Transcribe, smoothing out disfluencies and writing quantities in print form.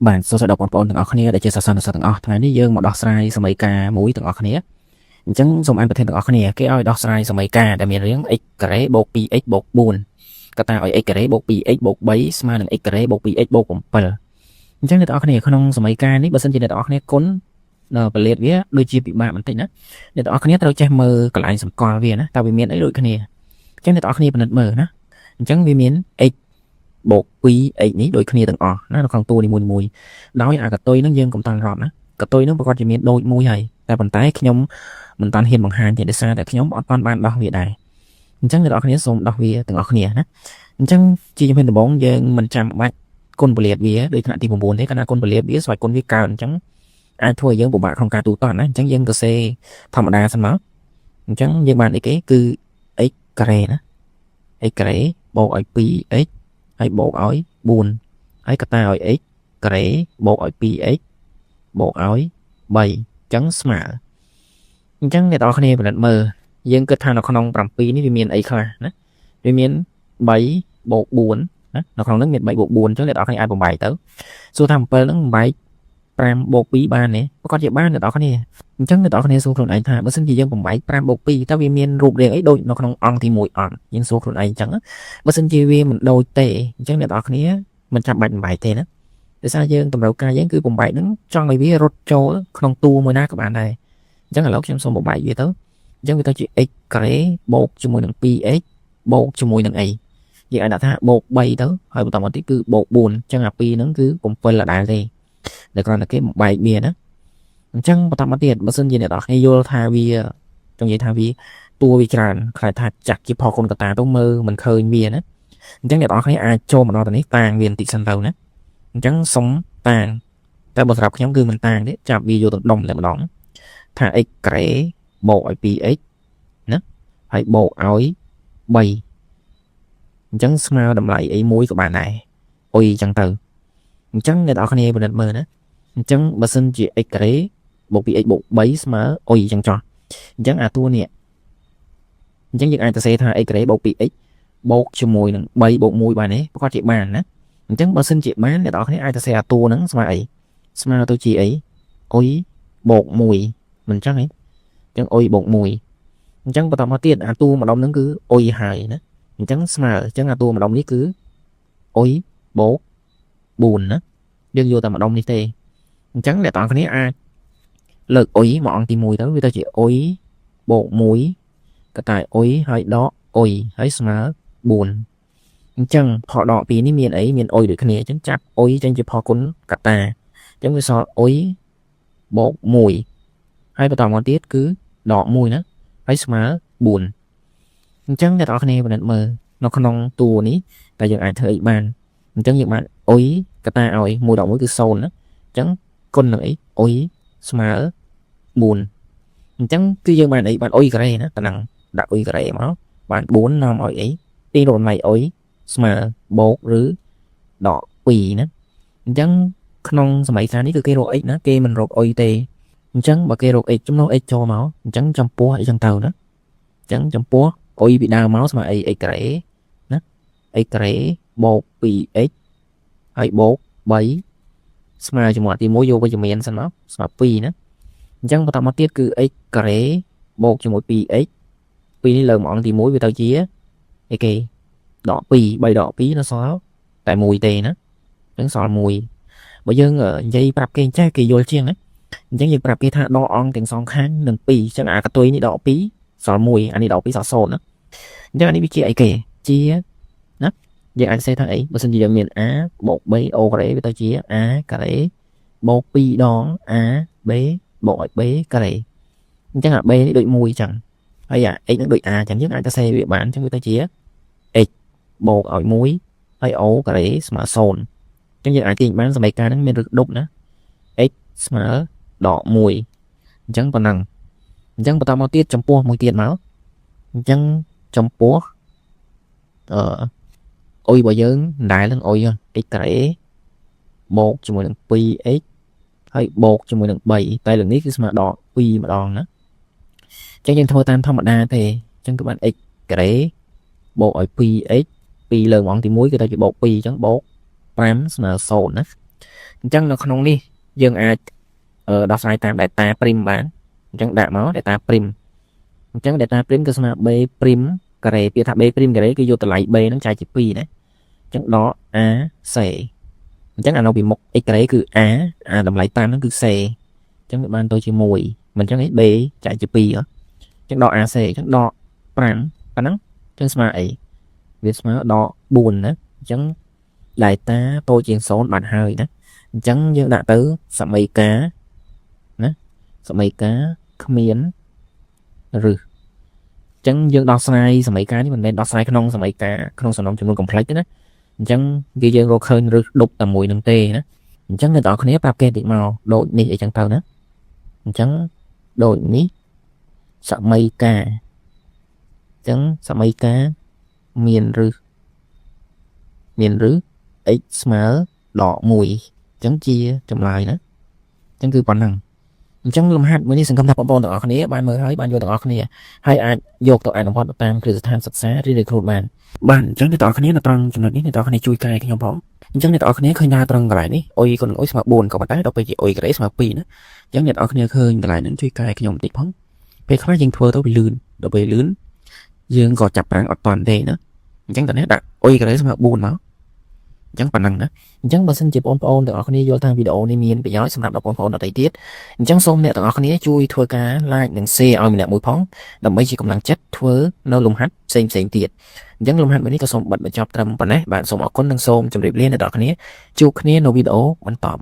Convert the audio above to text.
bạn số sẽ đọc bọn bọn từng ở khné để chơi sẵn sàng từng ởថ្ងៃនេះយើងមកដោះស្រាយសម័យកាលមួយទាំងអស់គ្នាអញ្ចឹងសូមអញ្ជើញប្រធានទាំងអស់គ្នាគេឲ្យដោះស្រាយសម័យកាលដែលមានរាង x ការ៉េបូក 2x បូក 4 កតាឲ្យ x ការ៉េបូក 2x បូក 3 ស្មើនឹង x ការ៉េបូក 2x បូក 7 អញ្ចឹងអ្នកទាំងអស់គ្នាក្នុងសម័យកាលនេះបើសិនជាអ្នកទាំងអស់គ្នាគុណបលេតវាដូចជាពិបាកបន្តិចណាអ្នកទាំងអស់គ្នាត្រូវចេះមើលកន្លែងសម្គាល់វាណាតើវាមានអីដូចគ្នាអញ្ចឹងអ្នកទាំងអស់គ្នាពិនិត្យមើលណាអញ្ចឹងវាមាន x បូក 2x នេះដូចគ្នាទាំងអស់ណានៅក្នុងតួនីមួយៗដោយអាកតុយនឹងយើងកុំតាំងរាប់ណាកតុយនឹងប្រកាសជាមានដូចមួយហើយតែប៉ុន្តែខ្ញុំមិនតាន់ហ៊ានបង្ហាញទេដោយសារតែខ្ញុំអត់តាន់បានដោះវាដែរអញ្ចឹងអ្នកនរគ្នាសូមដោះវាទាំងអស់គ្នាណាអញ្ចឹងជាជំហានដំបូងយើងមិនចាំបាច់គុណពលាតវាដោយថ្នាក់ទី9ទេកាលណាគុណពលាតវាស្វ័យគុណវាកើតអញ្ចឹងអាចធ្វើឲ្យយើងពិបាកក្នុងការទូទាត់ណាអញ្ចឹងយើងទៅសេធម្មតាសិនមកអញ្ចឹងយើងបានអីគេគឺ x ការ៉េណា x ការ៉េបូកឲ្យ 2x ហើយបូកឲ្យ4ហើយកតាឲ្យ x ការ៉េបូកឲ្យ 2x បូកឲ្យ3អញ្ចឹងស្មើអញ្ចឹងអ្នកនរគ្នាពិនិត្យមើលយើងគិតថានៅក្នុង7នេះវាមានអីខ្លះណាវាមាន3បូក4ណានៅក្នុងហ្នឹងមាន3បូក4អញ្ចឹងអ្នកនរគ្នាអាចបំបែកទៅសួរថា7ហ្នឹងបំបែក5បូក2បានទេប្រកាសជាបានអ្នកនរគ្នាអញ្ចឹងអ្នកនរគ្នាសួរខ្លួនឯងថាបើសិនជាយើងបំបែក5បូក2តើវាមានរូបរាងអីដូចនៅក្នុងអង្គទី1អត់យើងសួរខ្លួនឯងអញ្ចឹងបើសិនជាវាមិនដូចទេអញ្ចឹងអ្នកនរគ្នាមិនចាំបាច់បំបែកទេណាដោយសារយើងតម្រូវការយើងគឺបំបែកហ្នឹងចង់ឲ្យវារត់ចូលក្នុងតួមួយណាក៏បានដែរអញ្ចឹងឥឡូវខ្ញុំសូមបំបែកវាទៅអញ្ចឹងវាទៅជា x ការ៉េបូកជាមួយនឹង 2x បូកជាមួយនឹងអីយើងអាចដាក់ថាបូក3ទៅហើយបន្តមកទៀតគឺបូក4អញ្ចឹងអា2ហ្នឹងគឺ7ដដែលទេតែគ្រាន់តែគេបំបែកវាណាអញ្ចឹងបន្តមកទៀតបើសិនជាអ្នកនរគ្នាយល់ថាវាចង់និយាយថាវាតួវាច្រើនខ្លាចថាចាក់ជាផលគុណកតាទៅមើលមិនឃើញវាណាអញ្ចឹងអ្នកនរគ្នាអាចចូលមកដល់ទៅនេះតាំងវាបន្តិចសិនទៅណាអញ្ចឹងសុំតាំងតែបើសម្រាប់ខ្ញុំគឺមិនតាំងទេចាប់វាយកទៅដុំតែម្ដងថា x ការ៉េបូកឲ្យ 2x ណាហើយបូកឲ្យ3អញ្ចឹងស្មើតម្លៃអីមួយក៏បានដែរអុយអញ្ចឹងទៅអញ្ចឹងអ្នកនរគ្នាពិនិត្យមើលណាអញ្ចឹងបើសិនជា x ការ៉េបូក 2x បូក3ស្មើអុយអញ្ចឹងចោះអញ្ចឹងអាតួនេះអញ្ចឹងយើងអាចទៅសេថា x ការ៉េបូក 2x បូកជាមួយនឹង3បូក1បានទេប្រកាសជាបានណាអញ្ចឹងបើសិនជាបានអ្នកនរគ្នាអាចទៅសេអាតួហ្នឹងស្មើអីស្មើទៅជាអីអុយបូក1មិនអញ្ចឹងហីអញ្ចឹងអុយបូក1អញ្ចឹងបន្តមកទៀតអាតួម្ដុំហ្នឹងគឺអុយហើយណាអញ្ចឹងស្មើអញ្ចឹងអាតួម្ដុំនេះគឺអុយបូក4ណាយើងយកតែម្ដុំនេះទេអញ្ចឹងអ្នកទាំងគ្នាអាចលើកអុយមកអង្គទី1ទៅវាទៅជាអុយបូក1ក៏តែអុយហើយដកអុយហើយស្មើ4អញ្ចឹងផលដក2នេះមានអីមានអុយដូចគ្នាអញ្ចឹងចាប់អុយចេញជាផលគុណកតាអញ្ចឹងវាសល់អុយបូក1ហើយបន្តមកទៀតគឺដក1ណាហើយស្មើ4អញ្ចឹងអ្នកទាំងគ្នាពិនិត្យមើលនៅក្នុងតួនេះតែយើងអាចធ្វើអីបានអញ្ចឹងយើងបានអុយកតាឲ្យ1ដក1គឺ0ណាអញ្ចឹងគុណនឹងអីអុយស្មើ4អញ្ចឹងគឺយើងបានអីបានអុយការ៉េណាតំណឹងដាក់អុយការ៉េមកបាន4នាំឲ្យអីទីរកតម្លៃអុយស្មើបូកឬដក2ណាអញ្ចឹងក្នុងសម័យកាលនេះគឺគេរក x ណាគេមិនរកអុយទេអញ្ចឹងបើគេរក x ចំណុះ x ចូលមកអញ្ចឹងចំពោះអីចឹងទៅណាអញ្ចឹងចំពោះអុយពីដើមមកស្មើអី x ការ៉េណា x ការ៉េបូក 2x ហើយបូក3ស្មើជាមួយទី1យកវិជ្ជមានសិនមកស្មើ2ណាអញ្ចឹងបន្តមកទៀតគឺ x ការ៉េបូកជាមួយ 2x 2នេះលើមកអង្គទី1វាទៅជាអីគេដក2 3ដក2នៅសល់តែ1ទេណាអញ្ចឹងសល់1បើយើងនិយាយប្រាប់គេចេះគេយល់ជាងណាអញ្ចឹងយើងប្រាប់គេថាដកអង្គទាំងសងខាងនឹង2អញ្ចឹងអាកតុយនេះដក2សល់1អានេះដក2សល់0ណាអញ្ចឹងអានេះវាជាអីគេជាណាយើងអាចសេថាអីបើសិនជាយើងមាន a បូក b o ការ៉េវាទៅជា a ការ៉េបូក2ដង a b បូកឲ្យ b ការ៉េអញ្ចឹងអា b នេះដូច1អញ្ចឹងហើយអា x នឹងដូច a អញ្ចឹងយើងអាចទៅសេវាបានអញ្ចឹងវាទៅជា x បូកឲ្យ1ហើយ o ការ៉េស្មើ0អញ្ចឹងយើងអាចទាញបានសមីការហ្នឹងមានរឹកដប់ណា x ស្មើដក1អញ្ចឹងប៉ុណ្ណឹងអញ្ចឹងបន្តមកទៀតចំពោះមួយទៀតមកអញ្ចឹងចំពោះអុយរបស់យើងដែលនឹងអុយ x ការ៉េបូកជាមួយនឹង 2x ហើយបូកជាមួយនឹង3តែលើនេះគឺស្មើដក2ម្ដងណាអញ្ចឹងយើងធ្វើតាមធម្មតាទេអញ្ចឹងគឺបាន x ការ៉េបូកឲ្យ 2x 2លើកមកអង្គទី1គឺទៅជាបូក2អញ្ចឹងបូក5ស្មើ0ណា chẳng nó không đi dương ai đọc sai tam data prim bán chẳng đã máu data prim chẳng data prim cái mà b prim cái này bị thằng b prim cái đấy cái vô từ lại b nó chạy chữ pi đấy chẳng đó a c chắc là nó bị một cái đấy cứ a đồng lại tam nó cứ c chẳng được ban tôi chỉ mùi mình chẳng ấy b chạy chữ pi đó chẳng đó a c chẳng đó pram nắng chẳng mà ấy việc mà đó buồn đó chẳng đại ta tôi chuyện số bạn hơi đó chẳng như đã tứ sắm mấy cá nè sắm mấy cá miến rừ chẳng dương đo sai sắm mấy cá thì mình nên đo sai không sắm mấy cá không sắm nông chúng tôi complex đó chẳng ghi dương rô khơi rừ đục tầm mùi nâng tê đó chẳng người tỏ không nhớ bạp kê điện màu đội ní để chẳng tao nữa chẳng đội ní sắm mấy cá chẳng sắm mấy cá miền rứ ít smell đỏ mùi chẳng chia trong lại nữa chẳng cứ bản năng chẳng lùm hạt mới đi sừng cầm thập bọn tụi này bạn mới thấy bạn vô tụi này hay ai vô tụi ai đồng bọn tamคือทางศึกษาที่ได้ครูบ้านchẳngที่ตอนนี้làตรงจำนวนนี้ในตอนนี้ช่วยใจกันยอมพร้อมchẳngที่ตอนนี้เคยนาตรงกันไหนนี่โอ้ยคนโอ้ยสมัครบุญกับมันได้เราไปจีโอ้ยกันได้สมัครปีนะchẳngที่ตอนนี้เคยกันไหนนั้นช่วยใจกันยอมติดพ้องไปเขาไม่ยิงทัวร์ต้องไปลื่นเราไปลื่นยังก่อจับหางอดตอนเดนะchẳngตอนนี้ดักโอ้ยกันได้สมัครบุญมั้งchẳng bản năng đó chẳng bà xin chụp ôn tụi con đi vô thang video này miền bị nói xong đọc ôn đọc tiết chẳng xong nè tụi con đi chui thua cá like đừng xe ao mình lại mũi phóng đồng mấy chỉ công năng chết thua nó lùng hát xem tiệt chẳng lùng hát bênนี้ก็ส่งบัตรมาจอบตามปันนะbạnส่งออกคนดังส้มจำเรียบเรียนในตอนนี้จูคนนี้โนวิดีโอมันตอบ